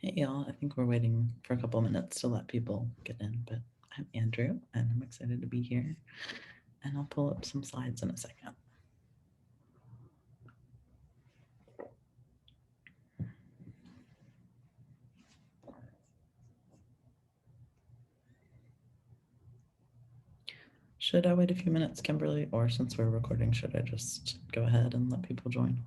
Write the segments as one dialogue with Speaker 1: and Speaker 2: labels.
Speaker 1: Hey y'all, I think we're waiting for a couple minutes to let people get in, but I'm Andrew and I'm excited to be here and I'll pull up some slides in a second. Should I wait a few minutes, Kimberly, or since we're recording, should I just go ahead and let people join?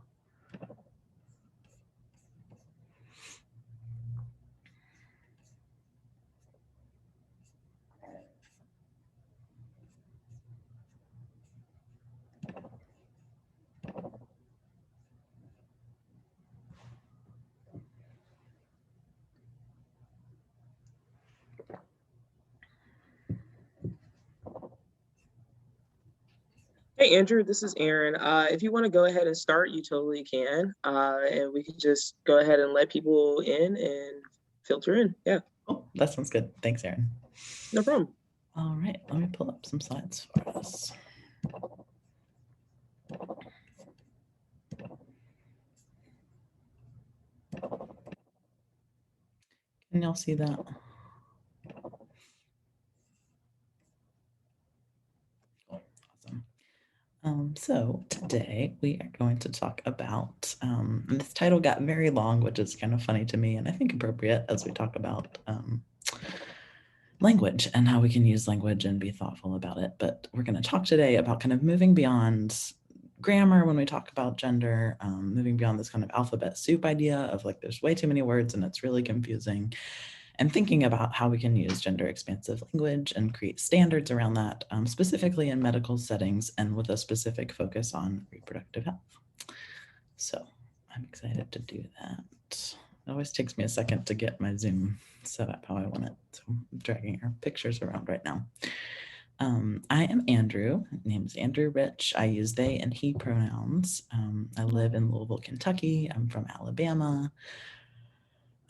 Speaker 2: Hey Andrew, this is Aaron. If you want to go ahead and start, you totally can. And we can just go ahead and let people in and filter in. Yeah,
Speaker 1: Oh, that sounds good. Thanks, Aaron.
Speaker 2: no problem.
Speaker 1: All right, let me pull up some slides for us. Can y'all see that? Cool. Awesome. So today we are going to talk about, and this title got very long, which is kind of funny to me and I think appropriate as we talk about language and how we can use language and be thoughtful about it. But we're going to talk today about kind of moving beyond grammar when we talk about gender, moving beyond this kind of alphabet soup idea of like there's way too many words and it's really confusing, and thinking about how we can use gender expansive language and create standards around that, specifically in medical settings and with a specific focus on reproductive health. So I'm excited to do that. It always takes me a second to get my Zoom set up how I want it. So I'm dragging our pictures around right now. I am Andrew. My name is Andrew Rich. I use they and he pronouns. I live in Louisville, Kentucky. I'm from Alabama.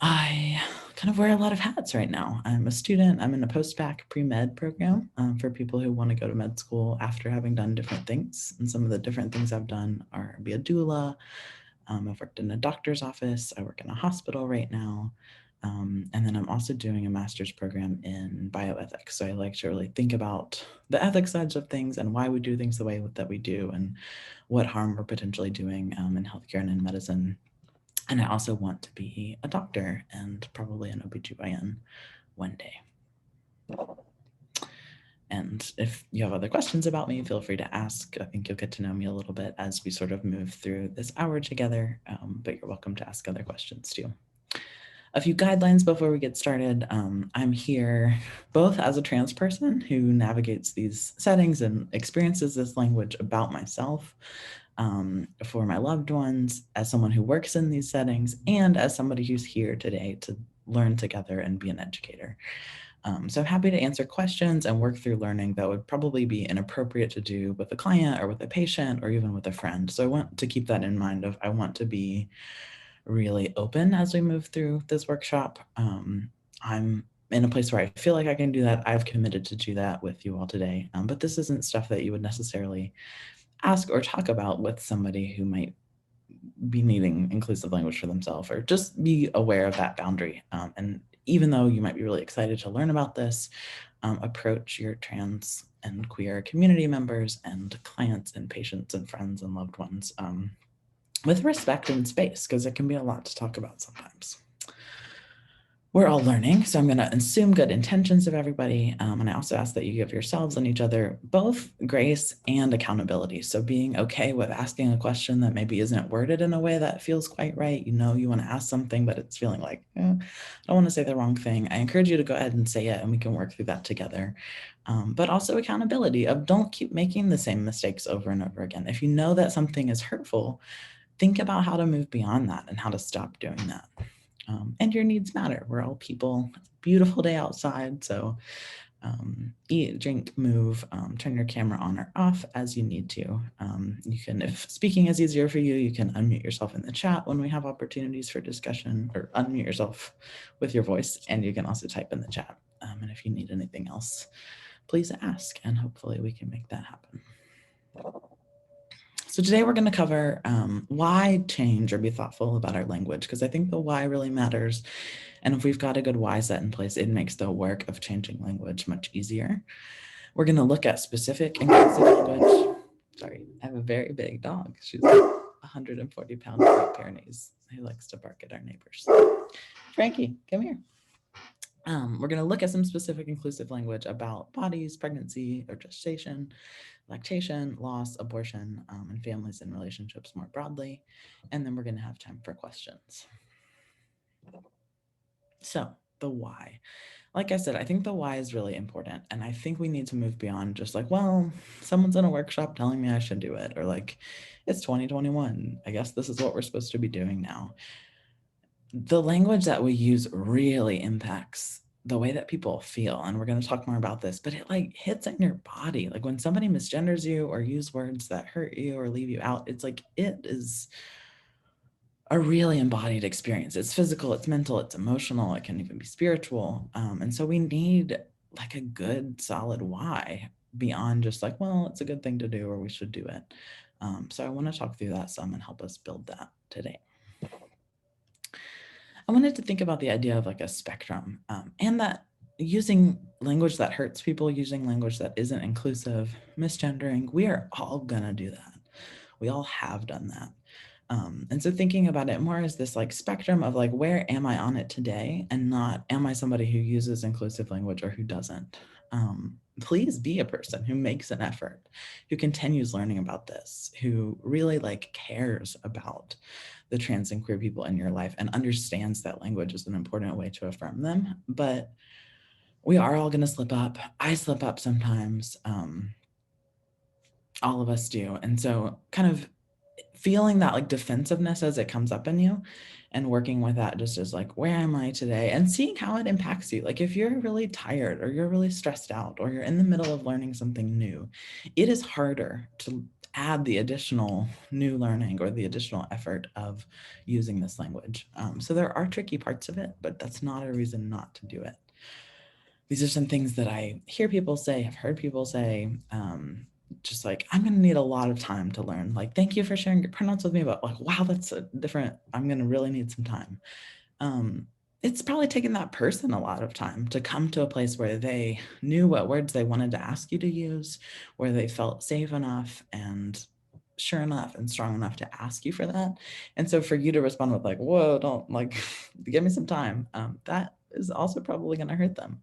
Speaker 1: I kind of wear a lot of hats right now. I'm a student. I'm in a post-bac pre-med program for people who want to go to med school after having done different things. And some of the different things I've done are be a doula. I've worked in a doctor's office. I work in a hospital right now. And then I'm also doing a master's program in bioethics. So I like to really think about the ethics sides of things and why we do things the way that we do and what harm we're potentially doing in healthcare and in medicine. And I also want to be a doctor and probably an OBGYN one day. And if you have other questions about me, feel free to ask. I think you'll get to know me a little bit as we sort of move through this hour together, but you're welcome to ask other questions too. A few guidelines before we get started. I'm here both as a trans person who navigates these settings and experiences this language about myself, for my loved ones, as someone who works in these settings, and as somebody who's here today to learn together and be an educator. So I'm happy to answer questions and work through learning that would probably be inappropriate to do with a client or with a patient or even with a friend. So I want to keep that in mind of I want to be really open as we move through this workshop. I'm in a place where I feel like I can do that. I've committed to do that with you all today. But this isn't stuff that you would necessarily ask or talk about with somebody who might be needing inclusive language for themselves, or just be aware of that boundary. And even though you might be really excited to learn about this, approach your trans and queer community members and clients and patients and friends and loved ones with respect and space, because it can be a lot to talk about sometimes. We're all learning, so I'm going to assume good intentions of everybody. And I also ask that you give yourselves and each other both grace and accountability. So being okay with asking a question that maybe isn't worded in a way that feels quite right. You know, you want to ask something, but it's feeling like, I don't want to say the wrong thing. I encourage you to go ahead and say it, and we can work through that together. But also accountability of don't keep making the same mistakes over and over again. If you know that something is hurtful, think about how to move beyond that and how to stop doing that. And your needs matter. We're all people. It's a beautiful day outside. So eat, drink, move, turn your camera on or off as you need to. You can, if speaking is easier for you, you can unmute yourself in the chat when we have opportunities for discussion, or unmute yourself with your voice. And you can also type in the chat. And if you need anything else, please ask, and hopefully we can make that happen. So today we're going to cover why change or be thoughtful about our language, because I think the why really matters. And if we've got a good why set in place, it makes the work of changing language much easier. We're going to look at specific inclusive language. Sorry, I have a very big dog. She's 140-pound Great Pyrenees who likes to bark at our neighbors. Frankie, come here. We're going to look at some specific inclusive language about bodies, pregnancy or gestation, lactation, loss, abortion, and families and relationships more broadly. And then we're going to have time for questions. So, the why. Like I said, I think the why is really important. And I think we need to move beyond just like, well, someone's in a workshop telling me I should do it. Or like, it's 2021. I guess this is what we're supposed to be doing now. The language that we use really impacts the way that people feel, and we're going to talk more about this, but it like hits in your body. Like when somebody misgenders you or use words that hurt you or leave you out, it's like it is a really embodied experience. It's physical, it's mental, it's emotional, it can even be spiritual. And so we need like a good solid why beyond just like, well, it's a good thing to do or we should do it. So I want to talk through that some and help us build that today. I wanted to think about the idea of like a spectrum, and that using language that hurts people, using language that isn't inclusive, misgendering, we are all gonna do that. We all have done that. And so thinking about it more as this like spectrum of like, where am I on it today? And not, am I somebody who uses inclusive language or who doesn't? Please be a person who makes an effort, who continues learning about this, who really like cares about the trans and queer people in your life and understands that language is an important way to affirm them. But we are all going to slip up. I slip up sometimes. All of us do. And so kind of feeling that like defensiveness as it comes up in you and working with that just as like, where am I today? And seeing how it impacts you. Like if you're really tired or you're really stressed out or you're in the middle of learning something new, it is harder to add the additional new learning or the additional effort of using this language. So there are tricky parts of it, but that's not a reason not to do it. These are some things that I hear people say, have heard people say, just like, I'm going to need a lot of time to learn. Like, thank you for sharing your pronouns with me, but like, wow, that's a different, I'm going to really need some time. It's probably taken that person a lot of time to come to a place where they knew what words they wanted to ask you to use, where they felt safe enough and sure enough and strong enough to ask you for that. And so for you to respond with like, whoa, don't like, give me some time, that is also probably going to hurt them.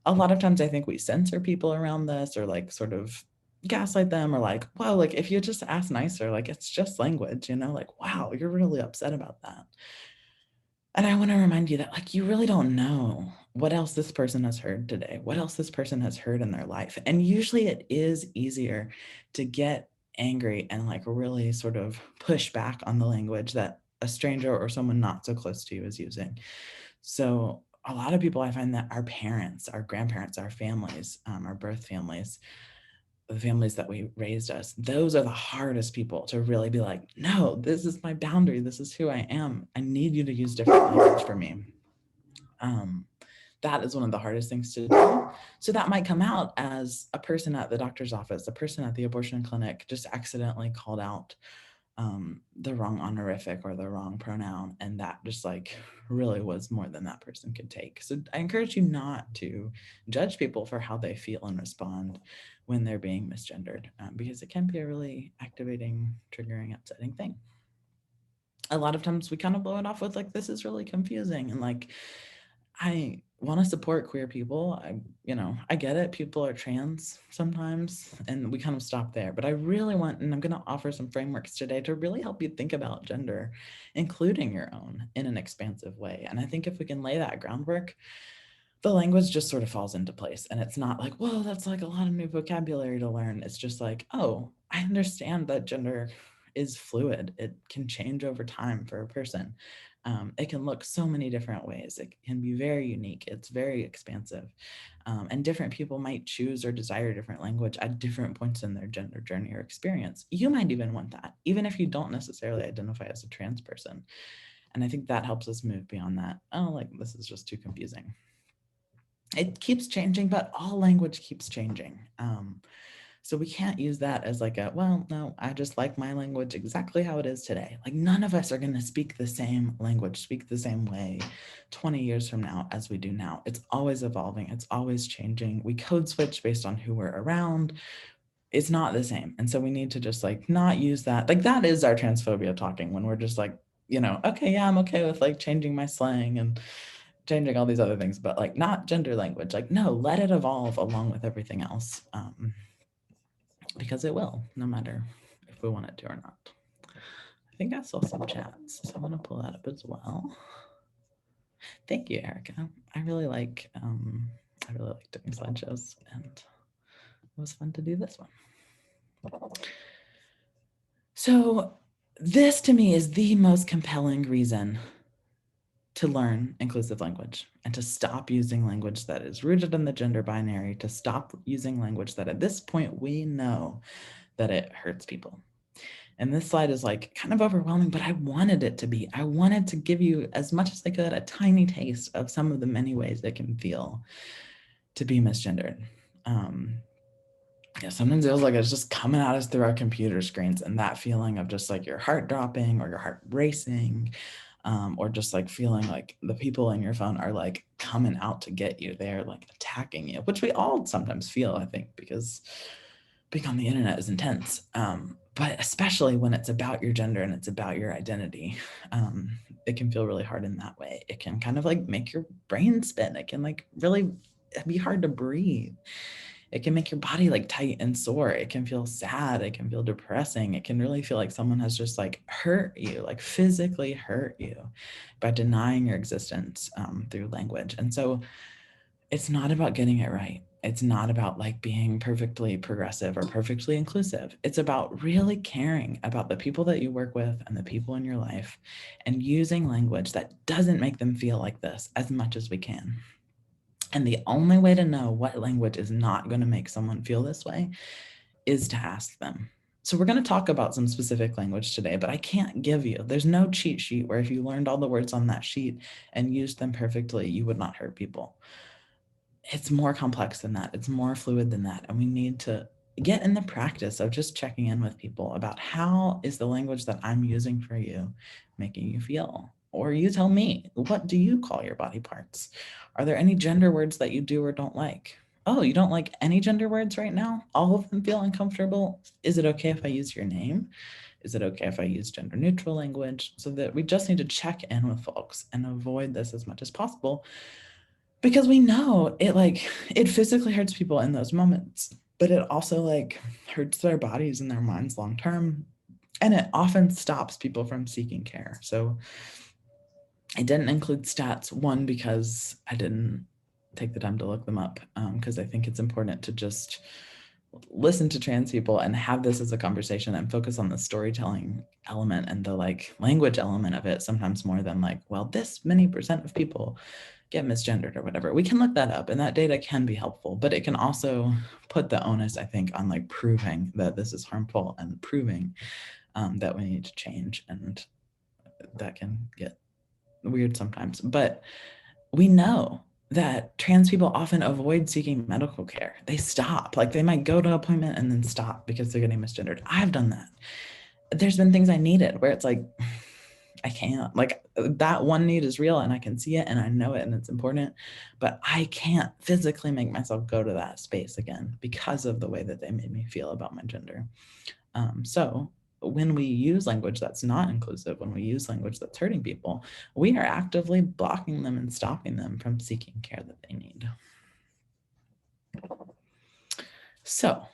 Speaker 1: A lot of times I think we censor people around this or like sort of gaslight them or like, well, like if you just ask nicer, like it's just language, you know, like, wow, you're really upset about that. And I want to remind you that like you really don't know what else this person has heard today, what else this person has heard in their life. And usually it is easier to get angry and like really sort of push back on the language that a stranger or someone not so close to you is using. So a lot of people, I find that our parents, our grandparents, our families, our birth families, the families that we raised us, those are the hardest people to really be like, no, this is my boundary. This is who I am. I need you to use different language for me. That is one of the hardest things to do. So that might come out as a person at the doctor's office, a person at the abortion clinic just accidentally called out the wrong honorific or the wrong pronoun. And that just like really was more than that person could take. So I encourage you not to judge people for how they feel and respond when they're being misgendered, because it can be a really activating, triggering, upsetting thing. A lot of times we kind of blow it off with like, this is really confusing. And like, I want to support queer people. I get it. People are trans sometimes, and we kind of stop there. But I really want, and I'm going to offer some frameworks today to really help you think about gender, including your own, in an expansive way. And I think if we can lay that groundwork, the language just sort of falls into place. And it's not like, whoa, that's like a lot of new vocabulary to learn. It's just like, oh, I understand that gender is fluid. It can change over time for a person. It can look so many different ways. It can be very unique. It's very expansive. And different people might choose or desire different language at different points in their gender journey or experience. You might even want that, even if you don't necessarily identify as a trans person. And I think that helps us move beyond that. Oh, like this is just too confusing. It keeps changing, but all language keeps changing. So we can't use that as like a, well, no, I just like my language exactly how it is today. Like none of us are going to speak the same language, speak the same way 20 years from now as we do now. It's always evolving. It's always changing. We code switch based on who we're around. It's not the same. And so we need to just like not use that. Like that is our transphobia talking when we're just like, okay, yeah, I'm okay with like changing my slang and changing all these other things, but like not gender language. Like, no, let it evolve along with everything else. Because it will, no matter if we want it to or not. I think I saw some chats, so I'm gonna pull that up as well. Thank you, Erica. I really like doing slideshows, and it was fun to do this one. So this to me is the most compelling reason to learn inclusive language and to stop using language that is rooted in the gender binary, to stop using language that at this point we know that it hurts people. And this slide is like kind of overwhelming, but I wanted it to be. I wanted to give you as much as I could a tiny taste of some of the many ways it can feel to be misgendered. Sometimes it feels like it's just coming at us through our computer screens, and that feeling of just like your heart dropping or your heart racing, or just like feeling like the people in your phone are like coming out to get you. They're like attacking you, which we all sometimes feel, I think, because being on the internet is intense. But especially when it's about your gender and it's about your identity, it can feel really hard in that way. It can kind of like make your brain spin. It can like really be hard to breathe. It can make your body like tight and sore. It can feel sad. It can feel depressing. It can really feel like someone has just like hurt you, like physically hurt you by denying your existence through language. And so it's not about getting it right. It's not about like being perfectly progressive or perfectly inclusive. It's about really caring about the people that you work with and the people in your life and using language that doesn't make them feel like this as much as we can. And the only way to know what language is not going to make someone feel this way is to ask them. So we're going to talk about some specific language today, but I can't give you, there's no cheat sheet where if you learned all the words on that sheet and used them perfectly, you would not hurt people. It's more complex than that. It's more fluid than that. And we need to get in the practice of just checking in with people about how is the language that I'm using for you making you feel? Or you tell me, what do you call your body parts? Are there any gender words that you do or don't like? Oh, you don't like any gender words right now? All of them feel uncomfortable? Is it okay if I use your name? Is it okay if I use gender neutral language? So that we just need to check in with folks and avoid this as much as possible, because we know it physically hurts people in those moments, but it also like hurts their bodies and their minds long term, and it often stops people from seeking care. So I didn't include stats, one because I didn't take the time to look them up, because I think it's important to just listen to trans people and have this as a conversation and focus on the storytelling element and the like language element of it, sometimes more than like, well, this many percent of people get misgendered or whatever. We can look that up, and that data can be helpful, but it can also put the onus, I think, on like proving that this is harmful and proving that we need to change. And that can get weird sometimes, but we know that trans people often avoid seeking medical care. They stop, like they might go to an appointment and then stop because they're getting misgendered. I've done that. There's been things I needed where it's like, I can't, like that one need is real and I can see it and I know it and it's important, but I can't physically make myself go to that space again because of the way that they made me feel about my gender. So when we use language that's not inclusive, when we use language that's hurting people, we are actively blocking them and stopping them from seeking care that they need. So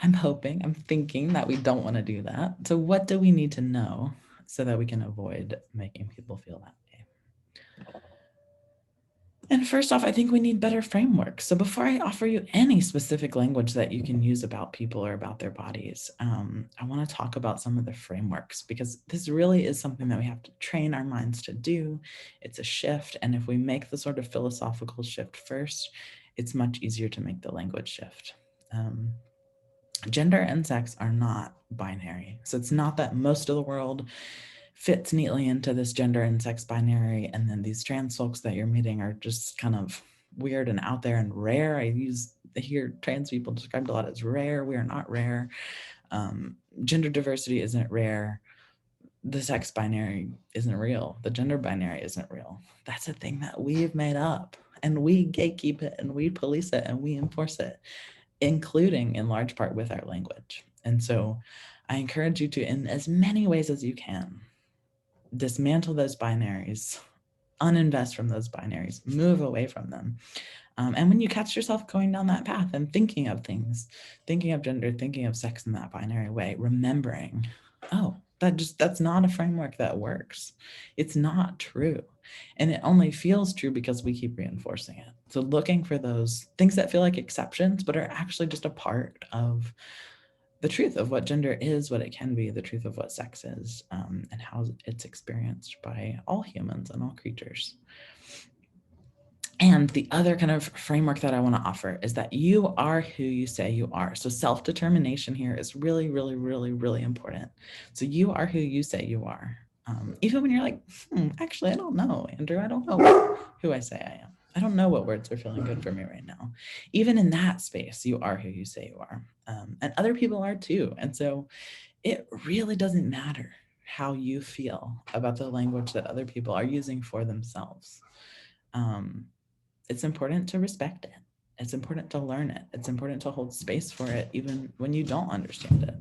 Speaker 1: I'm thinking that we don't want to do that. So what do we need to know so that we can avoid making people feel that way? And first off, I think we need better frameworks. So before I offer you any specific language that you can use about people or about their bodies, I want to talk about some of the frameworks, because this really is something that we have to train our minds to do. It's a shift. And if we make the sort of philosophical shift first, it's much easier to make the language shift. Gender and sex are not binary. So it's not that most of the world fits neatly into this gender and sex binary, and then these trans folks that you're meeting are just kind of weird and out there and rare. I hear trans people described a lot as rare. We are not rare. Gender diversity isn't rare. The sex binary isn't real. The gender binary isn't real. That's a thing that we've made up, and we gatekeep it and we police it and we enforce it, including in large part with our language. And so I encourage you to, in as many ways as you can, dismantle those binaries, uninvest from those binaries, move away from them. And when you catch yourself going down that path and thinking of things, thinking of gender, thinking of sex in that binary way, remembering, oh, that's not a framework that works. It's not true. And it only feels true because we keep reinforcing it. So looking for those things that feel like exceptions, but are actually just a part of the truth of what gender is, what it can be, the truth of what sex is, and how it's experienced by all humans and all creatures. And the other kind of framework that I want to offer is that you are who you say you are. So self-determination here is really, really, really, really important. So you are who you say you are. Even when you're like, actually, I don't know, Andrew. I don't know who I say I am. I don't know what words are feeling good for me right now. Even in that space, you are who you say you are. And other people are too. And so it really doesn't matter how you feel about the language that other people are using for themselves. It's important to respect it. It's important to learn it. It's important to hold space for it, even when you don't understand it.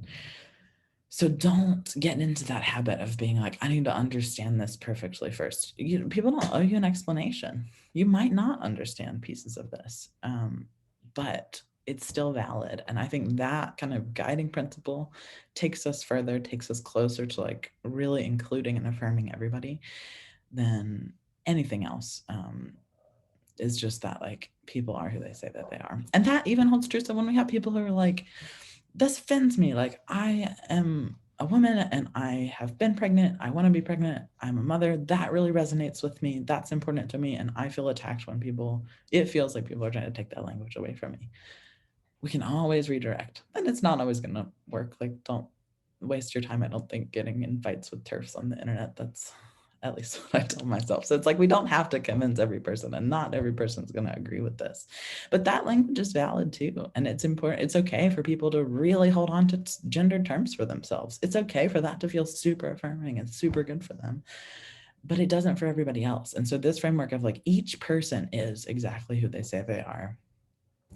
Speaker 1: So don't get into that habit of being like, I need to understand this perfectly first. People don't owe you an explanation. You might not understand pieces of this, but it's still valid. And I think that kind of guiding principle takes us further, takes us closer to like really including and affirming everybody than anything else. Is just that like people are who they say that they are. And that even holds true. So when we have people who are like, this offends me, like I am a woman and I have been pregnant, I want to be pregnant, I'm a mother, that really resonates with me, that's important to me, and I feel attacked when it feels like people are trying to take that language away from me. We can always redirect, and it's not always going to work. Like, don't waste your time, I don't think, getting in fights with TERFs on the internet. That's at least what I tell myself. So it's like we don't have to convince every person, and not every person's going to agree with this. But that language is valid too. And it's important. It's okay for people to really hold on to gendered terms for themselves. It's okay for that to feel super affirming and super good for them. But it doesn't for everybody else. And so this framework of like each person is exactly who they say they are,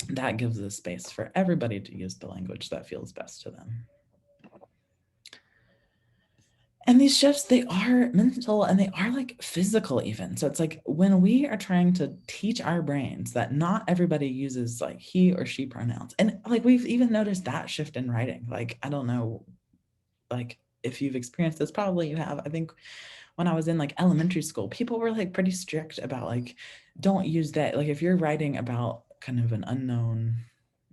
Speaker 1: that gives a space for everybody to use the language that feels best to them. And these shifts, they are mental and they are like physical even. So it's like when we are trying to teach our brains that not everybody uses like he or she pronouns. And like we've even noticed that shift in writing. Like, I don't know, like if you've experienced this, probably you have. I think when I was in like elementary school, people were like pretty strict about like, don't use that. Like if you're writing about kind of an unknown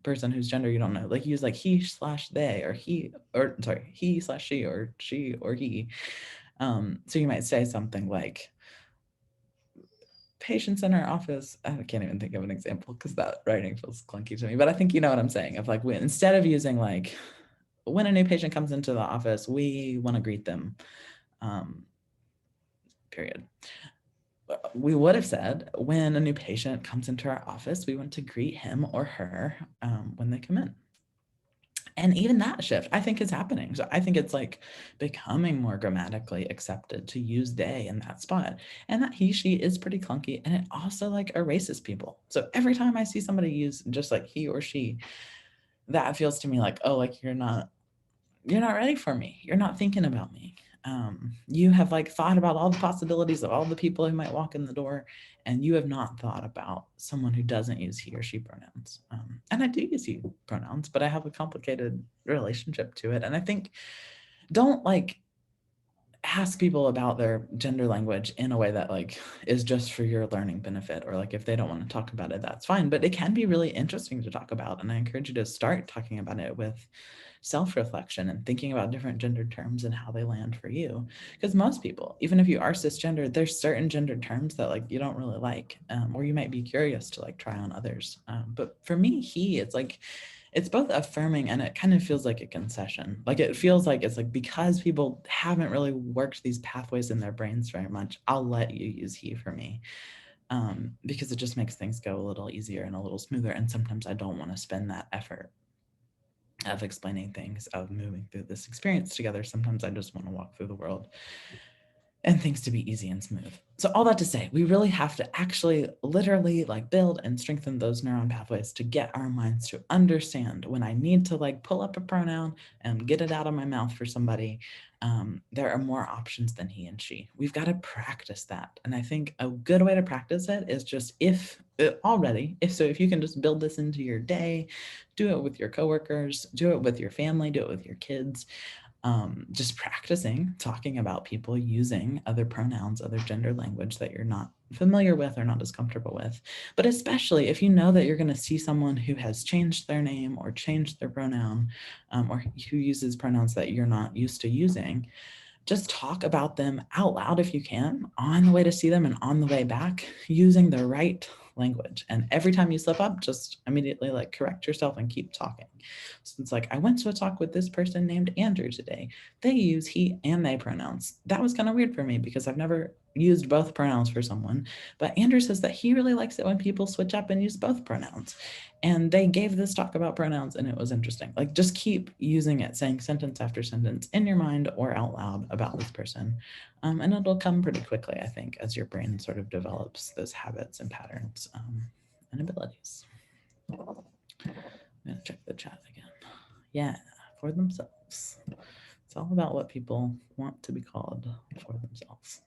Speaker 1: person whose gender you don't know, like use like he/they or he/she or she or he. So you might say something like patients in our office. I can't even think of an example because that writing feels clunky to me, but I think you know what I'm saying, of like instead of using like when a new patient comes into the office, we want to greet them, period. We would have said when a new patient comes into our office, we want to greet him or her when they come in. And even that shift, I think, is happening. So I think it's like becoming more grammatically accepted to use they in that spot. And that he, she is pretty clunky. And it also like erases people. So every time I see somebody use just like he or she, that feels to me like, oh, like you're not ready for me. You're not thinking about me. You have like thought about all the possibilities of all the people who might walk in the door, and you have not thought about someone who doesn't use he or she pronouns. And I do use he pronouns, but I have a complicated relationship to it. And I think don't like ask people about their gender language in a way that like is just for your learning benefit, or like if they don't want to talk about it, that's fine. But it can be really interesting to talk about, and I encourage you to start talking about it with self-reflection and thinking about different gendered terms and how they land for you. Because most people, even if you are cisgender, there's certain gendered terms that like you don't really like, or you might be curious to like try on others. But for me, it's like it's both affirming and it kind of feels like a concession. Like it feels like it's like because people haven't really worked these pathways in their brains very much, I'll let you use he for me. because it just makes things go a little easier and a little smoother. And sometimes I don't want to spend that effort of explaining things, of moving through this experience together. Sometimes I just want to walk through the world and things to be easy and smooth. So all that to say, we really have to actually literally like build and strengthen those neuron pathways to get our minds to understand when I need to like pull up a pronoun and get it out of my mouth for somebody. There are more options than he and she. We've got to practice that. And I think a good way to practice it is just if you can just build this into your day, do it with your coworkers, do it with your family, do it with your kids. Just practicing talking about people using other pronouns, other gender language that you're not familiar with or not as comfortable with. But especially if you know that you're going to see someone who has changed their name or changed their pronoun, or who uses pronouns that you're not used to using, just talk about them out loud if you can on the way to see them and on the way back using the right language. And every time you slip up, just immediately like correct yourself and keep talking. So it's like, I went to a talk with this person named Andrew today. They use he and they pronouns. That was kind of weird for me because I've never used both pronouns for someone. But Andrew says that he really likes it when people switch up and use both pronouns. And they gave this talk about pronouns and it was interesting. Like just keep using it, saying sentence after sentence in your mind or out loud about this person. And it'll come pretty quickly, I think, as your brain sort of develops those habits and patterns and abilities. I'm gonna check the chat again. Yeah, for themselves. It's all about what people want to be called for themselves.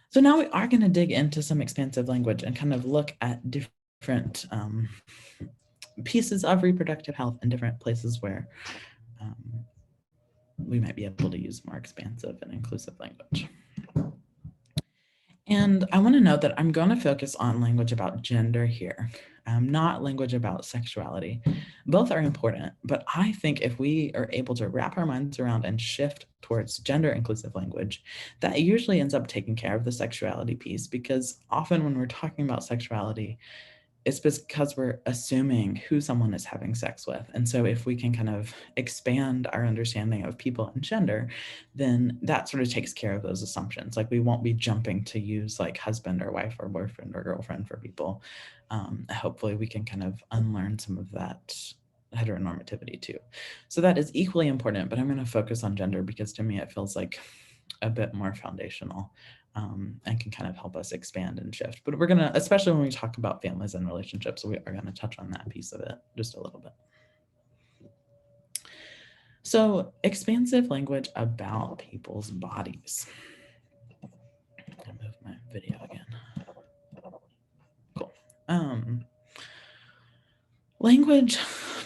Speaker 1: So now we are going to dig into some expansive language and kind of look at different pieces of reproductive health and different places where we might be able to use more expansive and inclusive language. And I want to note that I'm going to focus on language about gender here, not language about sexuality. Both are important, but I think if we are able to wrap our minds around and shift towards gender inclusive language, that usually ends up taking care of the sexuality piece, because often when we're talking about sexuality, it's because we're assuming who someone is having sex with. And so if we can kind of expand our understanding of people and gender, then that sort of takes care of those assumptions. Like we won't be jumping to use like husband or wife or boyfriend or girlfriend for people. Hopefully we can kind of unlearn some of that heteronormativity too. So that is equally important, but I'm going to focus on gender because to me it feels like a bit more foundational. And can kind of help us expand and shift. But we're going to, especially when we talk about families and relationships, we are going to touch on that piece of it just a little bit. So expansive language about people's bodies. I'll move my video again. Cool. Language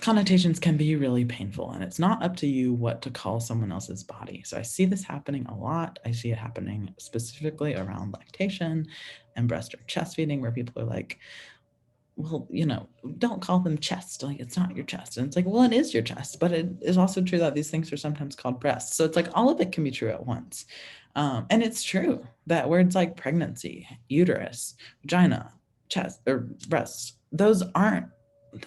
Speaker 1: connotations can be really painful, and it's not up to you what to call someone else's body. So I see this happening a lot. I see it happening specifically around lactation and breast or chest feeding, where people are like, well, don't call them chest. Like, it's not your chest. And it's like, well, it is your chest, but it is also true that these things are sometimes called breasts. So it's like all of it can be true at once. And it's true that words like pregnancy, uterus, vagina, chest, or breasts, those aren't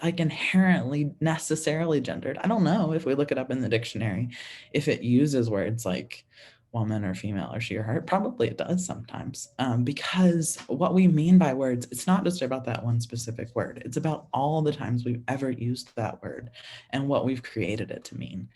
Speaker 1: like inherently necessarily gendered. I don't know if we look it up in the dictionary, if it uses words like woman or female or she or her. Probably it does sometimes, because what we mean by words, it's not just about that one specific word. It's about all the times we've ever used that word and what we've created it to mean.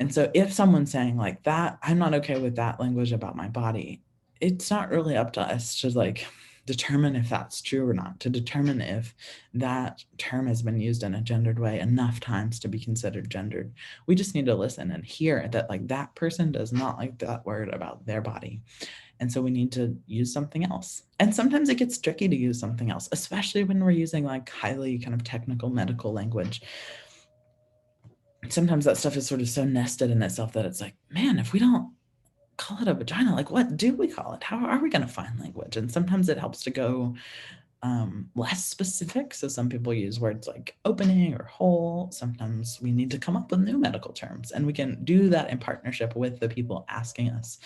Speaker 1: And so if someone's saying like that, I'm not okay with that language about my body, it's not really up to us to like determine if that's true or not, to determine if that term has been used in a gendered way enough times to be considered gendered. We just need to listen and hear that like that person does not like that word about their body. And so we need to use something else. And sometimes it gets tricky to use something else, especially when we're using like highly kind of technical medical language. Sometimes that stuff is sort of so nested in itself that it's like, man, if we don't call it a vagina, like what do we call it? How are we going to find language? And sometimes it helps to go less specific. So some people use words like opening or hole. Sometimes we need to come up with new medical terms, and we can do that in partnership with the people asking us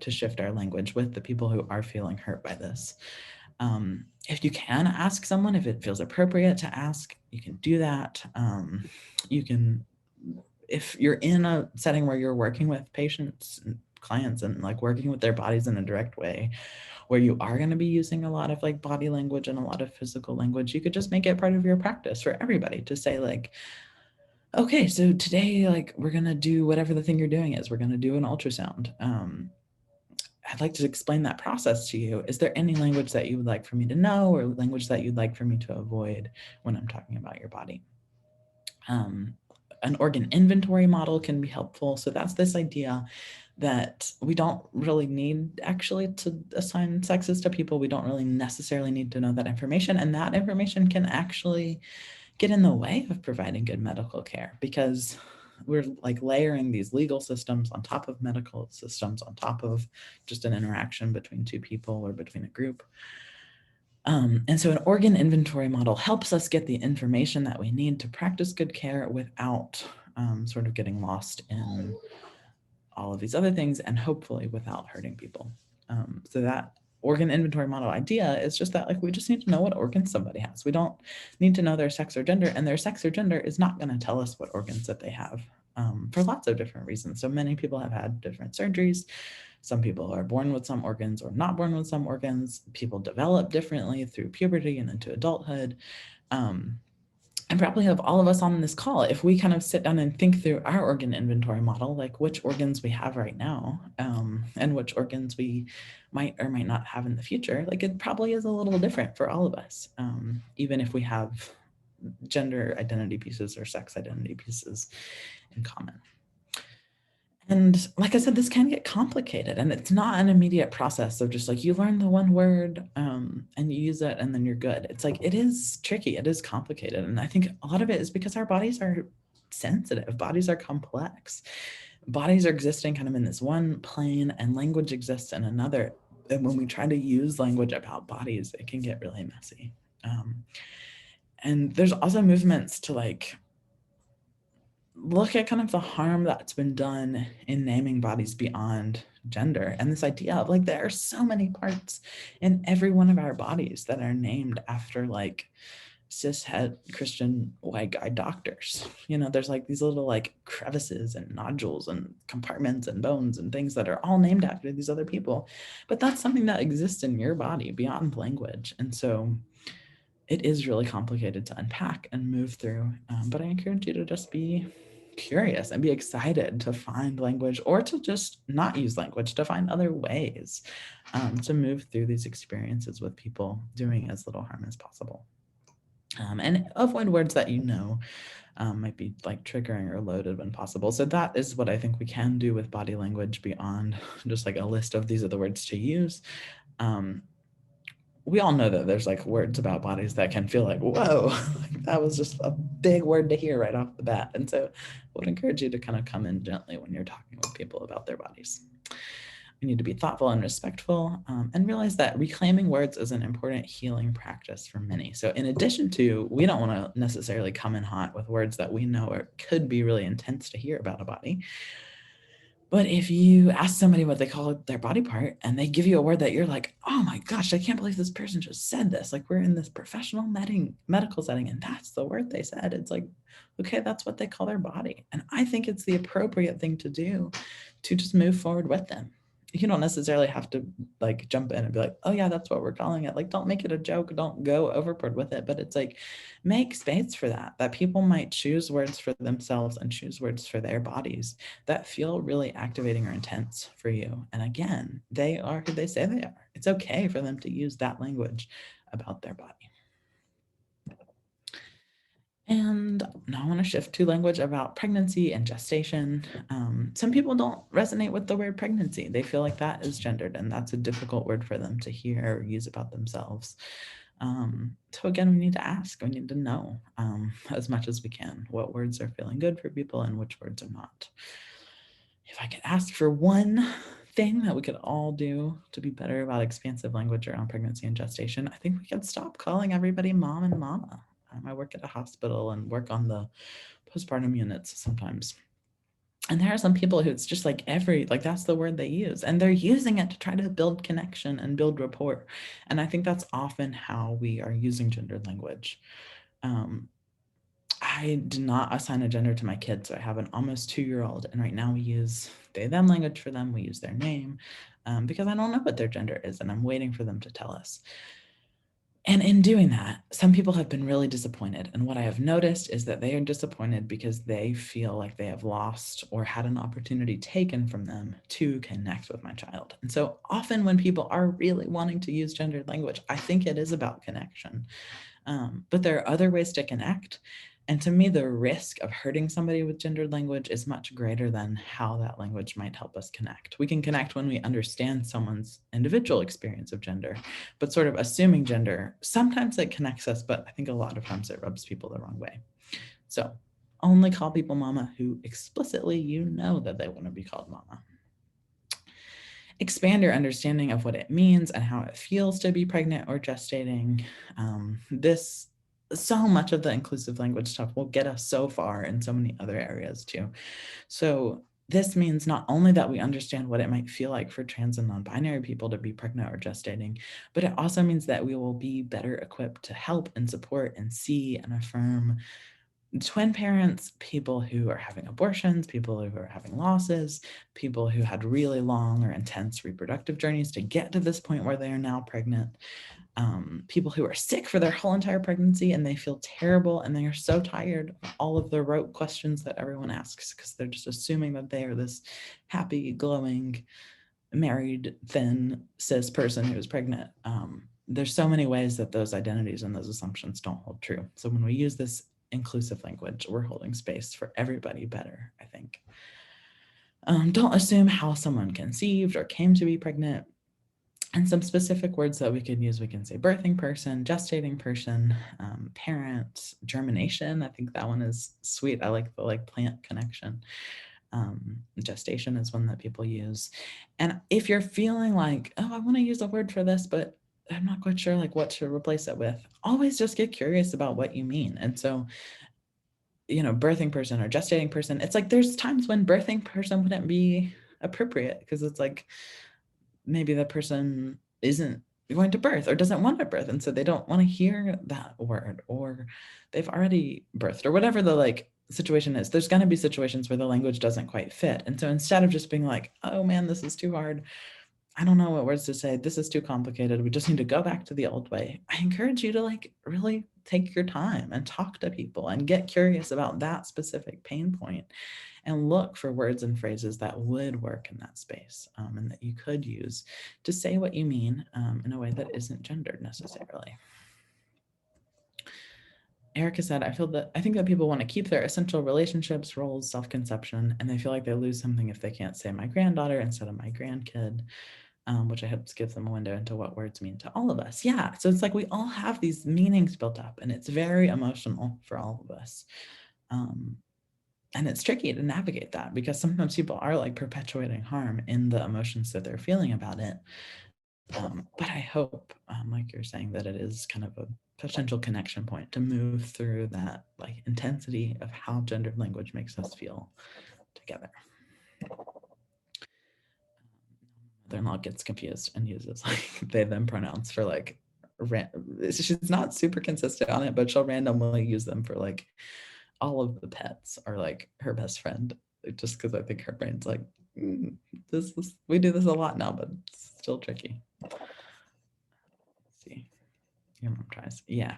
Speaker 1: to shift our language, with the people who are feeling hurt by this. If you can ask someone, if it feels appropriate to ask, you can do that. You can, if you're in a setting where you're working with patients, clients and like working with their bodies in a direct way, where you are going to be using a lot of like body language and a lot of physical language, you could just make it part of your practice for everybody to say like, okay, so today, like, we're going to do whatever the thing you're doing is. We're going to do an ultrasound. I'd like to explain that process to you. Is there any language that you would like for me to know or language that you'd like for me to avoid when I'm talking about your body? An organ inventory model can be helpful. So that's this idea that we don't really need actually to assign sexes to people. We don't really necessarily need to know that information. And that information can actually get in the way of providing good medical care because we're like layering these legal systems on top of medical systems on top of just an interaction between two people or between a group. And so an organ inventory model helps us get the information that we need to practice good care without sort of getting lost in all of these other things and hopefully without hurting people. So that organ inventory model idea is just that like we just need to know what organs somebody has. We don't need to know their sex or gender, and their sex or gender is not going to tell us what organs that they have for lots of different reasons. So many people have had different surgeries. Some people are born with some organs or not born with some organs. People develop differently through puberty and into adulthood. And probably of all of us on this call, if we kind of sit down and think through our organ inventory model, like which organs we have right now and which organs we might or might not have in the future, like it probably is a little different for all of us, even if we have gender identity pieces or sex identity pieces in common. And like I said, this can get complicated and it's not an immediate process of just like you learn the one word and you use it and then you're good. It's like it is tricky, it is complicated. And I think a lot of it is because our bodies are sensitive, bodies are complex. Bodies are existing kind of in this one plane and language exists in another. And when we try to use language about bodies, it can get really messy. And there's also movements to like look at kind of the harm that's been done in naming bodies beyond gender and this idea of like there are so many parts in every one of our bodies that are named after like cishet Christian white guy doctors. You know, there's like these little like crevices and nodules and compartments and bones and things that are all named after these other people, but that's something that exists in your body beyond language. And so it is really complicated to unpack and move through. But I encourage you to just be curious and be excited to find language or to just not use language, to find other ways to move through these experiences with people, doing as little harm as possible. And avoid words that you know might be like triggering or loaded when possible. So that is what I think we can do with body language beyond just like a list of these are the words to use. We all know that there's like words about bodies that can feel like, whoa, like that was just a big word to hear right off the bat. And so I would encourage you to kind of come in gently when you're talking with people about their bodies. We need to be thoughtful and respectful and realize that reclaiming words is an important healing practice for many. So in addition to, we don't want to necessarily come in hot with words that we know or could be really intense to hear about a body. But if you ask somebody what they call their body part and they give you a word that you're like, oh my gosh, I can't believe this person just said this. Like we're in this professional medical setting and that's the word they said. It's like, okay, that's what they call their body. And I think it's the appropriate thing to do to just move forward with them. You don't necessarily have to like jump in and be like, oh yeah, that's what we're calling it. Like, don't make it a joke. Don't go overboard with it. But it's like, make space for that people might choose words for themselves and choose words for their bodies that feel really activating or intense for you. And again, they are who they say they are. It's okay for them to use that language about their body. And now I want to shift to language about pregnancy and gestation. Some people don't resonate with the word pregnancy. They feel like that is gendered and that's a difficult word for them to hear or use about themselves. So again, we need to ask, we need to know as much as we can what words are feeling good for people and which words are not. If I could ask for one thing that we could all do to be better about expansive language around pregnancy and gestation, I think we could stop calling everybody mom and mama. I work at a hospital and work on the postpartum units sometimes. And there are some people who it's just like that's the word they use. And they're using it to try to build connection and build rapport. And I think that's often how we are using gendered language. I did not assign a gender to my kids. So I have an almost 2-year-old. And right now we use they them language for them. We use their name because I don't know what their gender is and I'm waiting for them to tell us. And in doing that, some people have been really disappointed. And what I have noticed is that they are disappointed because they feel like they have lost or had an opportunity taken from them to connect with my child. And so often when people are really wanting to use gendered language, I think it is about connection. But there are other ways to connect. And to me, the risk of hurting somebody with gendered language is much greater than how that language might help us connect. We can connect when we understand someone's individual experience of gender, but sort of assuming gender, sometimes it connects us, but I think a lot of times it rubs people the wrong way. So only call people mama who explicitly you know that they want to be called mama. Expand your understanding of what it means and how it feels to be pregnant or gestating. This so much of the inclusive language stuff will get us so far in so many other areas too. So this means not only that we understand what it might feel like for trans and non-binary people to be pregnant or gestating, but it also means that we will be better equipped to help and support and see and affirm twin parents, people who are having abortions, people who are having losses, people who had really long or intense reproductive journeys to get to this point where they are now pregnant, people who are sick for their whole entire pregnancy and they feel terrible and they are so tired of all of the rote questions that everyone asks because they're just assuming that they are this happy, glowing, married, thin, cis person who is pregnant. There's so many ways that those identities and those assumptions don't hold true. So when we use this inclusive language, we're holding space for everybody better, I think. Don't assume how someone conceived or came to be pregnant. And some specific words that we can use, we can say birthing person, gestating person, parent, germination. I think that one is sweet. I like the plant connection. Gestation is one that people use. And if you're feeling like, oh, I want to use a word for this, but I'm not quite sure what to replace it with, always just get curious about what you mean. And so, birthing person or gestating person, it's like there's times when birthing person wouldn't be appropriate because it's like maybe the person isn't going to birth or doesn't want to birth. And so they don't want to hear that word, or they've already birthed, or whatever the situation is. There's going to be situations where the language doesn't quite fit. And so instead of just being like, oh man, this is too hard, I don't know what words to say, this is too complicated, we just need to go back to the old way, I encourage you to really take your time and talk to people and get curious about that specific pain point and look for words and phrases that would work in that space, and that you could use to say what you mean in a way that isn't gendered necessarily. Erica said, I think that people want to keep their essential relationships, roles, self-conception, and they feel like they lose something if they can't say my granddaughter instead of my grandkid, which I hope gives them a window into what words mean to all of us. Yeah, so it's like we all have these meanings built up, and it's very emotional for all of us. And it's tricky to navigate that because sometimes people are perpetuating harm in the emotions that they're feeling about it. But I hope, like you're saying, that it is kind of a potential connection point to move through that intensity of how gendered language makes us feel together. Mother-in-law gets confused and uses they them pronouns for she's not super consistent on it, but she'll randomly use them for all of the pets are her best friend, just because I think her brain's we do this a lot now, but it's still tricky. Let's see, your mom tries. Yeah.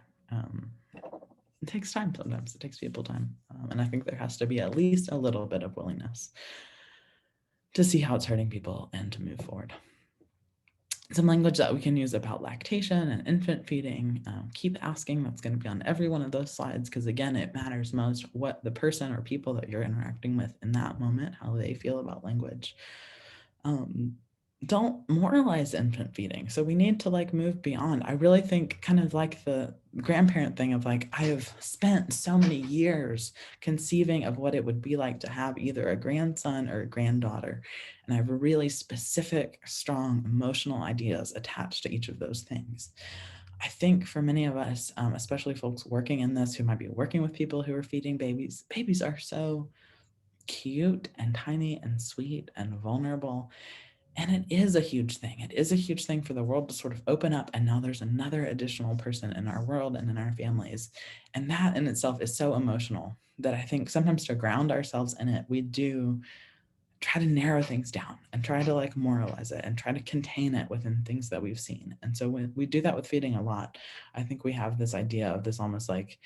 Speaker 1: It takes time sometimes. It takes people time. And I think there has to be at least a little bit of willingness to see how it's hurting people and to move forward. Some language that we can use about lactation and infant feeding. Keep asking. That's going to be on every one of those slides because, again, it matters most what the person or people that you're interacting with in that moment, how they feel about language. Don't moralize infant feeding. So we need to move beyond. I really think kind of the grandparent thing of I have spent so many years conceiving of what it would be like to have either a grandson or a granddaughter. And I have really specific, strong emotional ideas attached to each of those things. I think for many of us, especially folks working in this who might be working with people who are feeding babies, babies are so cute and tiny and sweet and vulnerable. And it is a huge thing. It is a huge thing for the world to sort of open up. And now there's another additional person in our world and in our families. And that in itself is so emotional that I think sometimes to ground ourselves in it, we do try to narrow things down and try to like moralize it and try to contain it within things that we've seen. And so when we do that with feeding a lot, I think we have this idea of this almost like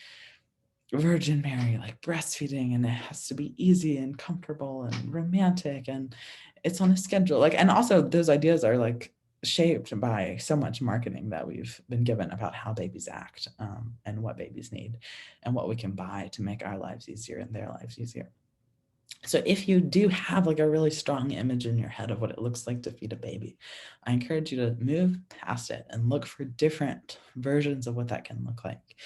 Speaker 1: Virgin Mary, like breastfeeding, and it has to be easy and comfortable and romantic, and it's on a schedule. Like, and also those ideas are like shaped by so much marketing that we've been given about how babies act, and what babies need and what we can buy to make our lives easier and their lives easier. So if you do have like a really strong image in your head of what it looks like to feed a baby, I encourage you to move past it and look for different versions of what that can look like.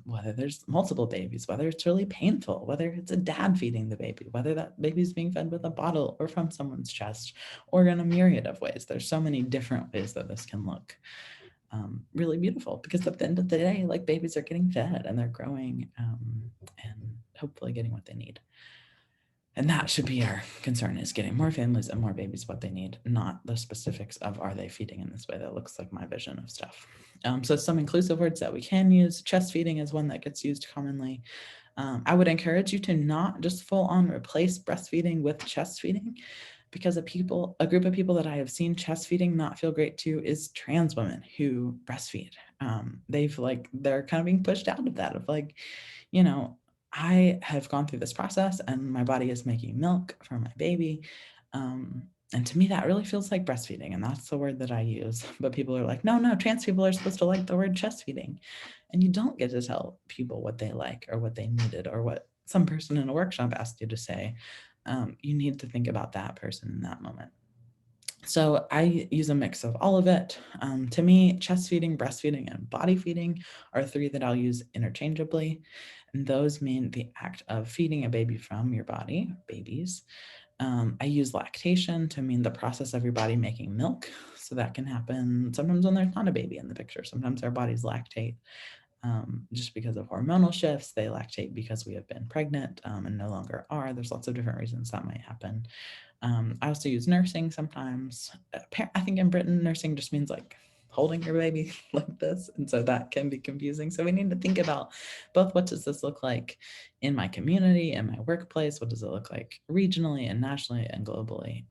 Speaker 1: Whether there's multiple babies, whether it's really painful, whether it's a dad feeding the baby, whether that baby's being fed with a bottle or from someone's chest, or in a myriad of ways. There's so many different ways that this can look really beautiful, because at the end of the day, like babies are getting fed and they're growing, and hopefully getting what they need. And that should be our concern, is getting more families and more babies what they need, not the specifics of are they feeding in this way that looks like my vision of stuff. So some inclusive words that we can use. Chest feeding is one that gets used commonly. I would encourage you to not just full on replace breastfeeding with chest feeding, because a group of people that I have seen chest feeding not feel great to is trans women who breastfeed. They're kind of being pushed out of that, of like, you know, I have gone through this process and my body is making milk for my baby. And to me, that really feels like breastfeeding. And that's the word that I use. But people are like, no, trans people are supposed to like the word chest feeding. And you don't get to tell people what they like or what they needed or what some person in a workshop asked you to say. You need to think about that person in that moment. So I use a mix of all of it. To me, chest feeding, breastfeeding, and body feeding are three that I'll use interchangeably. And those mean the act of feeding a baby from your body, babies. I use lactation to mean the process of your body making milk. So that can happen sometimes when there's not a baby in the picture. Sometimes our bodies lactate just because of hormonal shifts. They lactate because we have been pregnant, and no longer are. There's lots of different reasons that might happen. I also use nursing sometimes. I think in Britain, nursing just means like holding your baby like this. And so that can be confusing. So we need to think about both, what does this look like in my community and my workplace? What does it look like regionally and nationally and globally?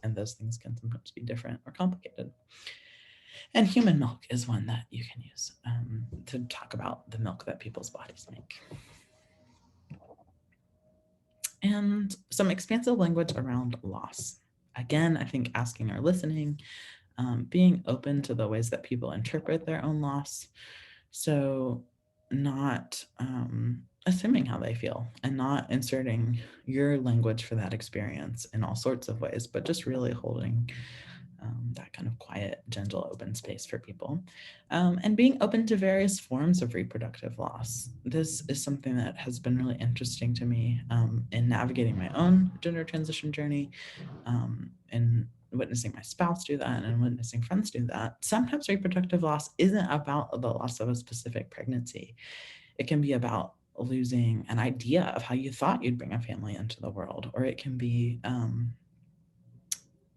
Speaker 1: And those things can sometimes be different or complicated. And human milk is one that you can use to talk about the milk that people's bodies make. And some expansive language around loss. Again, I think asking or listening, being open to the ways that people interpret their own loss. So, not assuming how they feel and not inserting your language for that experience in all sorts of ways, but just really holding that kind of quiet, gentle, open space for people. And being open to various forms of reproductive loss. This is something that has been really interesting to me in navigating my own gender transition journey, and witnessing my spouse do that and witnessing friends do that. Sometimes reproductive loss isn't about the loss of a specific pregnancy. It can be about losing an idea of how you thought you'd bring a family into the world, or it can be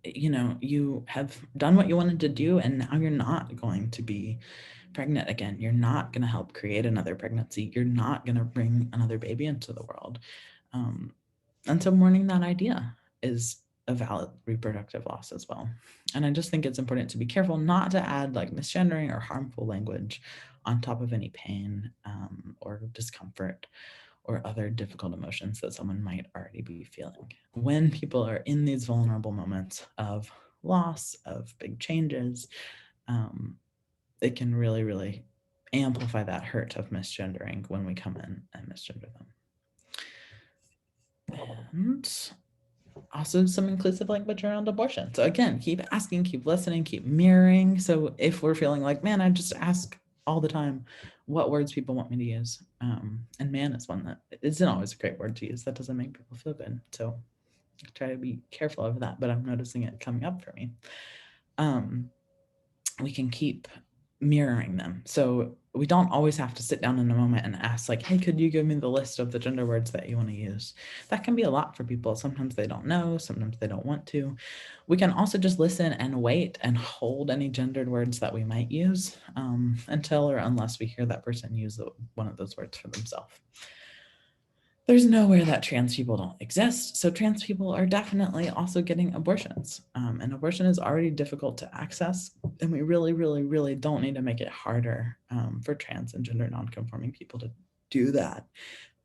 Speaker 1: you have done what you wanted to do and now you're not going to be pregnant again. You're not going to help create another pregnancy. You're not going to bring another baby into the world. And so mourning that idea is a valid reproductive loss as well. And I just think it's important to be careful not to add like misgendering or harmful language on top of any pain or discomfort or other difficult emotions that someone might already be feeling. When people are in these vulnerable moments of loss, of big changes, it can really, really amplify that hurt of misgendering when we come in and misgender them. And also some inclusive language around abortion. So again, keep asking, keep listening, keep mirroring. So if we're feeling like, man, I just ask all the time what words people want me to use. And man is one that isn't always a great word to use. That doesn't make people feel good. So I try to be careful of that, but I'm noticing it coming up for me. We can keep mirroring them. So we don't always have to sit down in a moment and ask like, hey, could you give me the list of the gender words that you want to use? That can be a lot for people. Sometimes they don't know, sometimes they don't want to. We can also just listen and wait and hold any gendered words that we might use until or unless we hear that person use one of those words for themselves. there's nowhere that trans people don't exist. So trans people are definitely also getting abortions. And abortion is already difficult to access. And we really, really, really don't need to make it harder for trans and gender nonconforming people to do that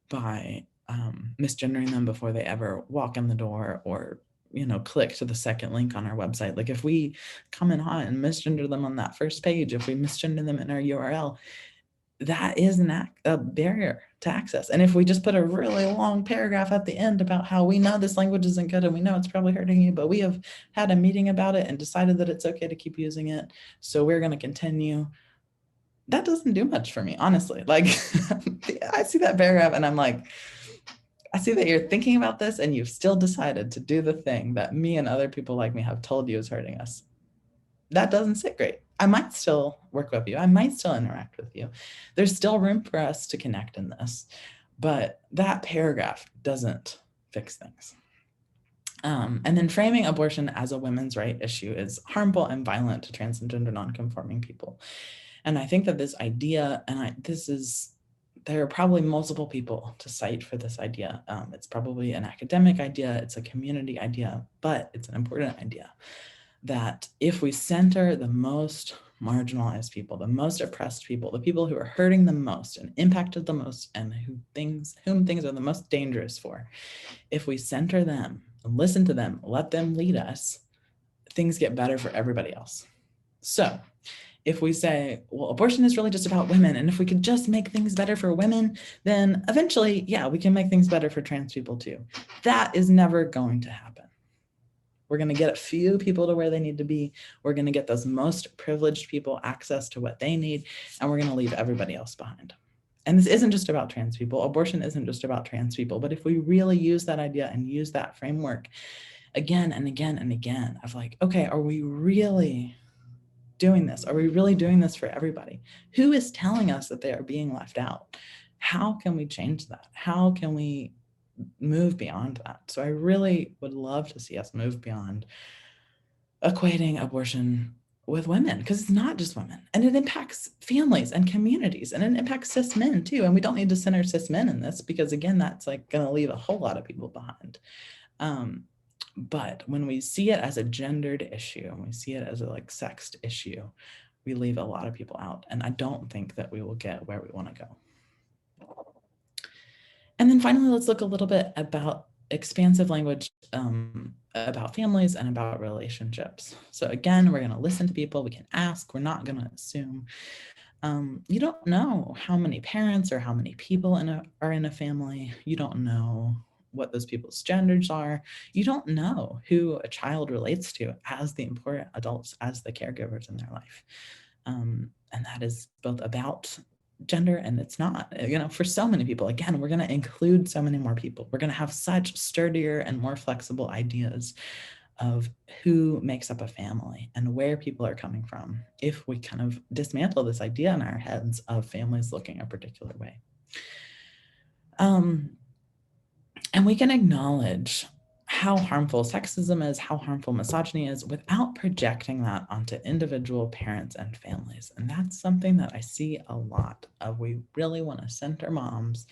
Speaker 1: by misgendering them before they ever walk in the door or click to the second link on our website. Like if we come in hot and misgender them on that first page, if we misgender them in our URL, that is a barrier to access. And if we just put a really long paragraph at the end about how we know this language isn't good and we know it's probably hurting you, but we have had a meeting about it and decided that it's okay to keep using it, so we're going to continue, that doesn't do much for me, honestly. Like I see that paragraph and I'm like, I see that you're thinking about this and you've still decided to do the thing that me and other people like me have told you is hurting us. That doesn't sit great. I might still work with you. I might still interact with you. There's still room for us to connect in this, but that paragraph doesn't fix things. And then framing abortion as a women's right issue is harmful and violent to trans and gender nonconforming people. And I think that this idea, there are probably multiple people to cite for this idea. It's probably an academic idea, it's a community idea, but it's an important idea that if we center the most marginalized people, the most oppressed people, the people who are hurting the most and impacted the most, and whom things are the most dangerous for, if we center them, listen to them, let them lead us, things get better for everybody else. So if we say, well, abortion is really just about women, and if we could just make things better for women, then eventually, yeah, we can make things better for trans people too. That is never going to happen. We're going to get a few people to where they need to be. We're going to get those most privileged people access to what they need, and we're going to leave everybody else behind. And this isn't just about trans people. Abortion isn't just about trans people. But if we really use that idea and use that framework again and again and again of like, okay, are we really doing this? Are we really doing this for everybody? Who is telling us that they are being left out? How can we change that? How can we move beyond that? So I really would love to see us move beyond equating abortion with women, because it's not just women, and it impacts families and communities, and it impacts cis men too. And we don't need to center cis men in this, because again, that's like going to leave a whole lot of people behind. But when we see it as a gendered issue and we see it as a like sexed issue, we leave a lot of people out, and I don't think that we will get where we want to go. And then finally, let's look a little bit about expansive language about families and about relationships. So again, we're going to listen to people, we can ask, we're not going to assume. You don't know how many parents or how many people are in a family. You don't know what those people's genders are. You don't know who a child relates to as the important adults, as the caregivers in their life. And that is both about gender and it's not. For so many people, again, we're going to include so many more people. We're going to have such sturdier and more flexible ideas of who makes up a family and where people are coming from if we kind of dismantle this idea in our heads of families looking a particular way. And we can acknowledge how harmful sexism is, how harmful misogyny is, without projecting that onto individual parents and families. And that's something that I see a lot of. We really want to center moms,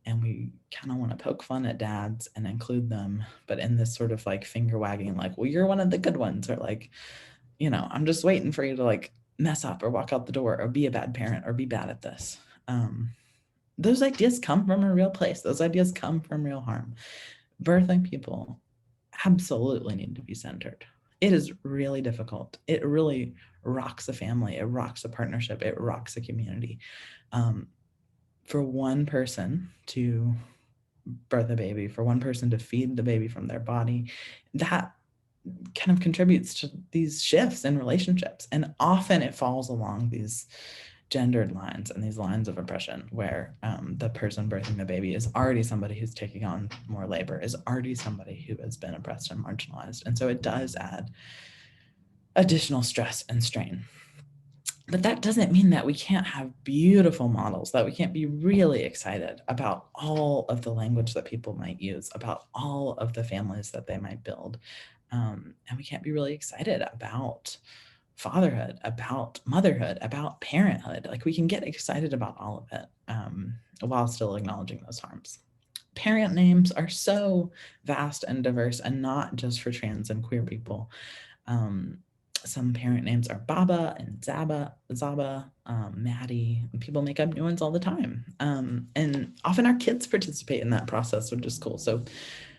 Speaker 1: and we kind of want to poke fun at dads and include them, but in this sort of like finger wagging, like, well, you're one of the good ones, or like, I'm just waiting for you to like mess up or walk out the door or be a bad parent or be bad at this. Those ideas come from a real place. Those ideas come from real harm. Birthing people absolutely need to be centered. It is really difficult. It really rocks a family. It rocks a partnership. It rocks a community. For one person to birth a baby, for one person to feed the baby from their body, that kind of contributes to these shifts in relationships. And often it falls along these gendered lines and these lines of oppression where the person birthing the baby is already somebody who's taking on more labor, is already somebody who has been oppressed and marginalized. And so it does add additional stress and strain. But that doesn't mean that we can't have beautiful models, that we can't be really excited about all of the language that people might use, about all of the families that they might build. And we can't be really excited about fatherhood, about motherhood, about parenthood. Like we can get excited about all of it while still acknowledging those harms. Parent names are so vast and diverse, and not just for trans and queer people. Um, some parent names are Baba and Zaba, Maddie. People make up new ones all the time. And often our kids participate in that process, which is cool. So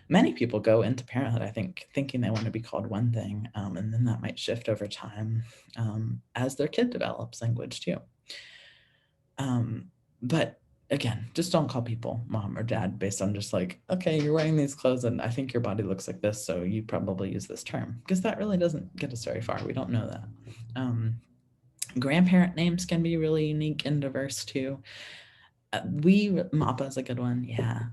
Speaker 1: many people go into parenthood, I think, thinking they want to be called one thing, and then that might shift over time as their kid develops language too. But again, just don't call people mom or dad based on just like, okay, you're wearing these clothes and I think your body looks like this, so you probably use this term, because that really doesn't get us very far. We don't know that. Grandparent names can be really unique and diverse too. Mappa is a good one. Yeah.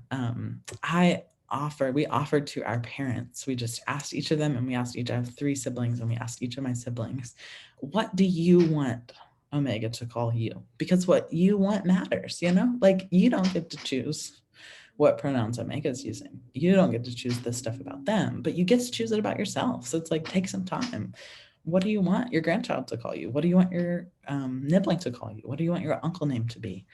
Speaker 1: We offered to our parents. We just asked each of them, and we asked each, I have 3 siblings, and we asked each of my siblings, what do you want Omega to call you? Because what you want matters, you know? Like, you don't get to choose what pronouns Omega's using. You don't get to choose this stuff about them, but you get to choose it about yourself. So it's like, take some time. What do you want your grandchild to call you? What do you want your nibling to call you? What do you want your uncle name to be?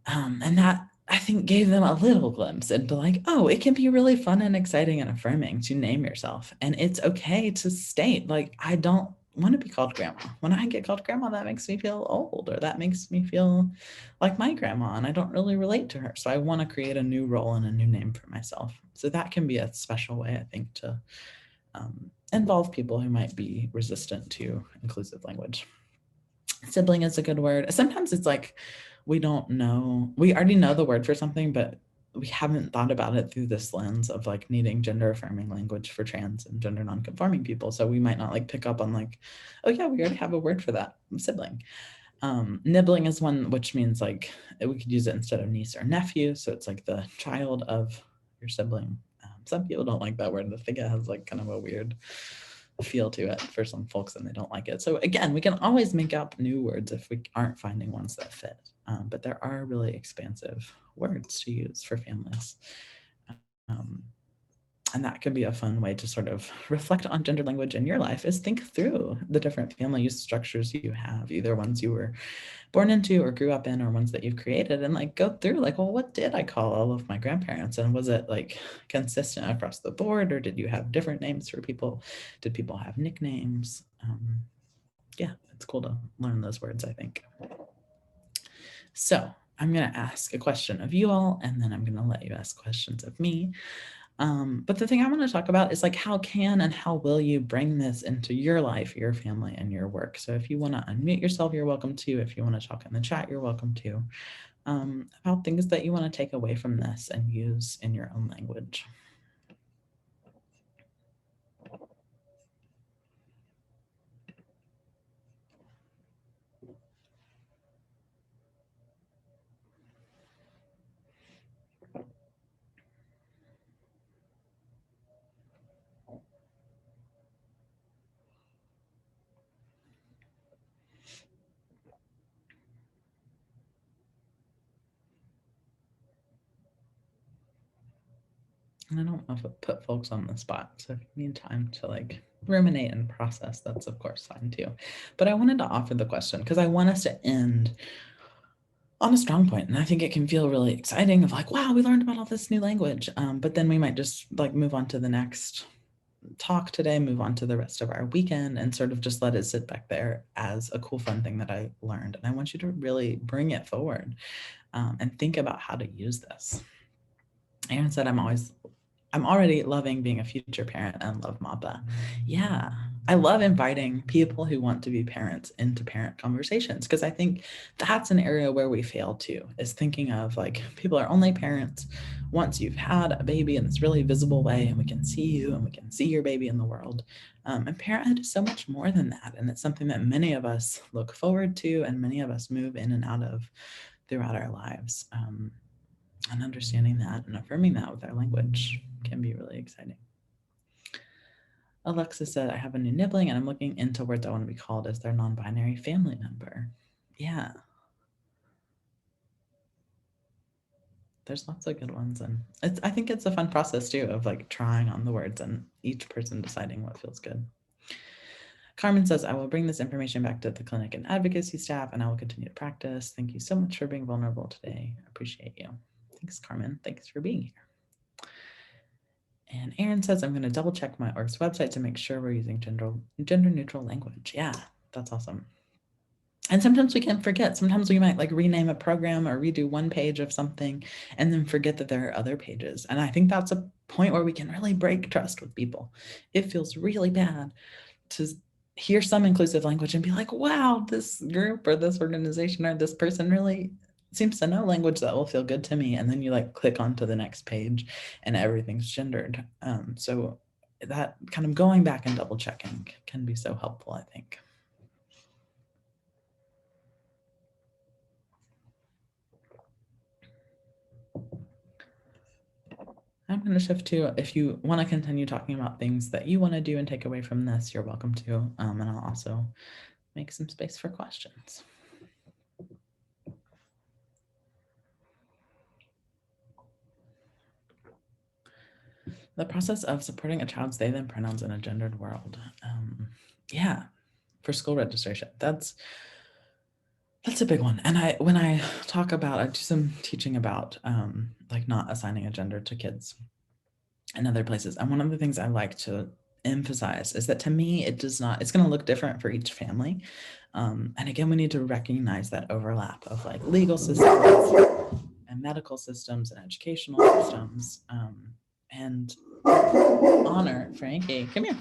Speaker 1: And that, I think, gave them a little glimpse into like, oh, it can be really fun and exciting and affirming to name yourself. And it's okay to state, like, I don't want to be called grandma. When I get called grandma, that makes me feel old, or that makes me feel like my grandma, and I don't really relate to her. So I want to create a new role and a new name for myself. So that can be a special way, I think, to involve people who might be resistant to inclusive language. Sibling is a good word. Sometimes it's like we don't know, we already know the word for something, but we haven't thought about it through this lens of like needing gender affirming language for trans and gender nonconforming people. So we might not like pick up on like, oh yeah, we already have a word for that, sibling. Nibbling is one, which means like we could use it instead of niece or nephew. So it's like the child of your sibling. Some people don't like that word. I think it has like kind of a weird feel to it for some folks, and they don't like it. So again, we can always make up new words if we aren't finding ones that fit. But there are really expansive words to use for families. Um, and that could be a fun way to sort of reflect on gender language in your life, is think through the different family use structures you have, either ones you were born into or grew up in, or ones that you've created, and like go through like, well, what did I call all of my grandparents, and was it like consistent across the board, or did you have different names for people? Did people have nicknames? Yeah, it's cool to learn those words, I think. So I'm going to ask a question of you all, and then I'm going to let you ask questions of me. But the thing I want to talk about is like, how can and how will you bring this into your life, your family, and your work? So if you want to unmute yourself, you're welcome to. If you want to talk in the chat, you're welcome to. About things that you want to take away from this and use in your own language. And I don't know if it put folks on the spot. So if you need time to like ruminate and process, that's of course fine too. But I wanted to offer the question because I want us to end on a strong point. And I think it can feel really exciting of like, wow, we learned about all this new language. But then we might just like move on to the next talk today, move on to the rest of our weekend, and sort of just let it sit back there as a cool, fun thing that I learned. And I want you to really bring it forward and think about how to use this. Aaron said, I'm already loving being a future parent and love MAPA. Yeah, I love inviting people who want to be parents into parent conversations, because I think that's an area where we fail too, is thinking of like, people are only parents once you've had a baby in this really visible way, and we can see you and we can see your baby in the world. And parenthood is so much more than that. And it's something that many of us look forward to and many of us move in and out of throughout our lives. And understanding that and affirming that with our language can be really exciting. Alexa said, I have a new nibbling and I'm looking into words I want to be called as their non-binary family member. Yeah. There's lots of good ones. And I think it's a fun process too of like trying on the words and each person deciding what feels good. Carmen says, I will bring this information back to the clinic and advocacy staff, and I will continue to practice. Thank you so much for being vulnerable today. I appreciate you. Thanks, Carmen. Thanks for being here. And Aaron says, I'm going to double check my org's website to make sure we're using gender neutral language. Yeah, that's awesome. And sometimes we can forget. Sometimes we might like rename a program or redo one page of something and then forget that there are other pages. And I think that's a point where we can really break trust with people. It feels really bad to hear some inclusive language and be like, wow, this group or this organization or this person really seems to know language that will feel good to me. And then you like click onto the next page and everything's gendered. So that kind of going back and double checking can be so helpful, I think. I'm going to shift to, if you want to continue talking about things that you want to do and take away from this, you're welcome to. And I'll also make some space for questions. The process of supporting a child's they them pronouns in a gendered world. Yeah, for school registration. That's a big one. And when I talk about, I do some teaching about like not assigning a gender to kids in other places. And one of the things I like to emphasize is that to me, it does not, it's going to look different for each family. And again, we need to recognize that overlap of like legal systems and medical systems and educational systems, and honor Frankie. Come here.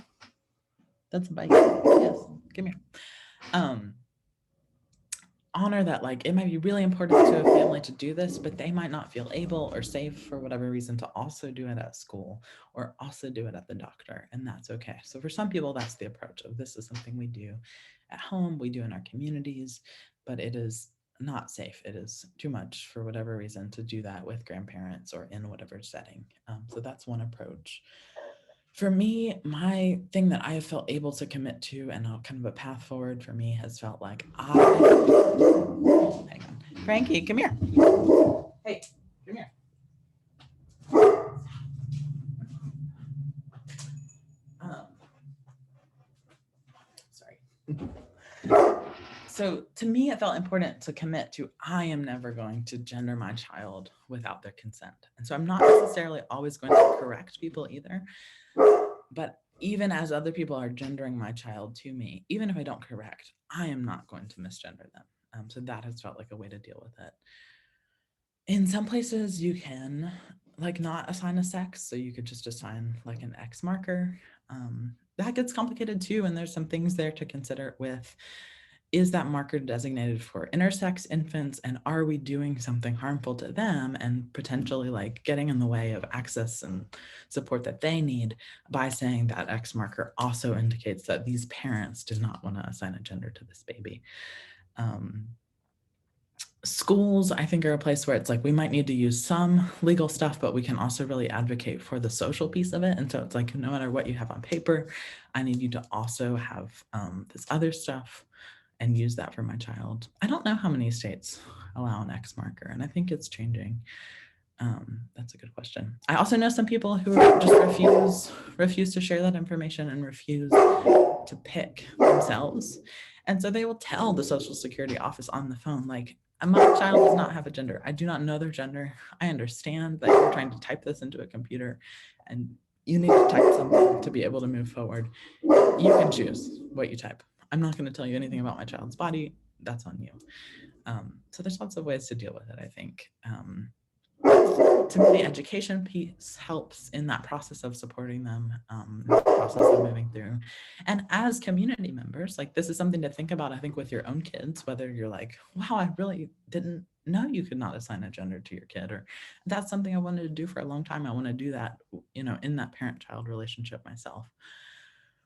Speaker 1: That's a bite. Yes, come here. Honor that like it might be really important to a family to do this, but they might not feel able or safe for whatever reason to also do it at school or also do it at the doctor, and that's okay. So for some people, that's the approach of this is something we do at home, we do in our communities, but it is not safe. It is too much for whatever reason to do that with grandparents or in whatever setting. So that's one approach. For me, my thing that I have felt able to commit to and a kind of a path forward for me has felt like hang on. Frankie, come here. Hey, come here. Sorry. So to me, it felt important to commit to I am never going to gender my child without their consent. And so I'm not necessarily always going to correct people either. But even as other people are gendering my child to me, even if I don't correct, I am not going to misgender them. So that has felt like a way to deal with it. In some places, you can like not assign a sex, so you could just assign like an X marker. That gets complicated too, and there's some things there to consider with is that marker designated for intersex infants, and are we doing something harmful to them and potentially like getting in the way of access and support that they need by saying that X marker also indicates that these parents did not want to assign a gender to this baby. Schools, I think, are a place where it's like we might need to use some legal stuff, but we can also really advocate for the social piece of it. And so it's like no matter what you have on paper, I need you to also have this other stuff and use that for my child. I don't know how many states allow an X marker, and I think it's changing. That's a good question. I also know some people who just refuse to share that information and refuse to pick themselves. And so they will tell the Social Security office on the phone, like, my child does not have a gender. I do not know their gender. I understand that you're trying to type this into a computer and you need to type something to be able to move forward. You can choose what you type. I'm not going to tell you anything about my child's body. That's on you. So there's lots of ways to deal with it, I think. To me, the education piece helps in that process of supporting them, the process of moving through. And as community members, like this is something to think about, I think, with your own kids, whether you're like, wow, I really didn't know you could not assign a gender to your kid, or that's something I wanted to do for a long time. I want to do that, in that parent-child relationship myself.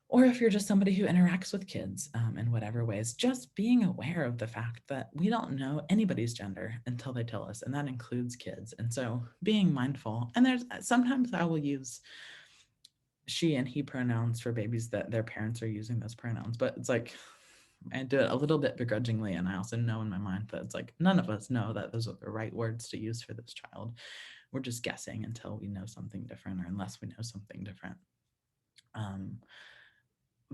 Speaker 1: Or if you're just somebody who interacts with kids in whatever ways, just being aware of the fact that we don't know anybody's gender until they tell us, and that includes kids. And so being mindful, and there's sometimes I will use she and he pronouns for babies that their parents are using those pronouns, but it's like I do it a little bit begrudgingly, and I also know in my mind that it's like none of us know that those are the right words to use for this child. We're just guessing until we know something different, or unless we know something different.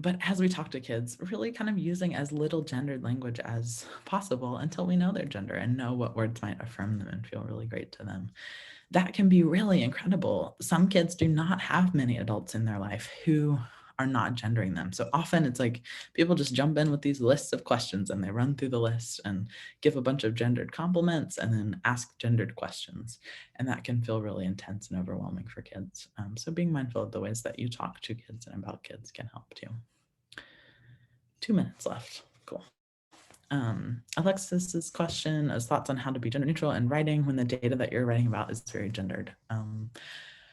Speaker 1: But as we talk to kids, really kind of using as little gendered language as possible until we know their gender and know what words might affirm them and feel really great to them. That can be really incredible. Some kids do not have many adults in their life who are not gendering them. So often it's like people just jump in with these lists of questions and they run through the list and give a bunch of gendered compliments and then ask gendered questions. And that can feel really intense and overwhelming for kids. So being mindful of the ways that you talk to kids and about kids can help too. 2 minutes left. Cool. Alexis's question is thoughts on how to be gender neutral in writing when the data that you're writing about is very gendered.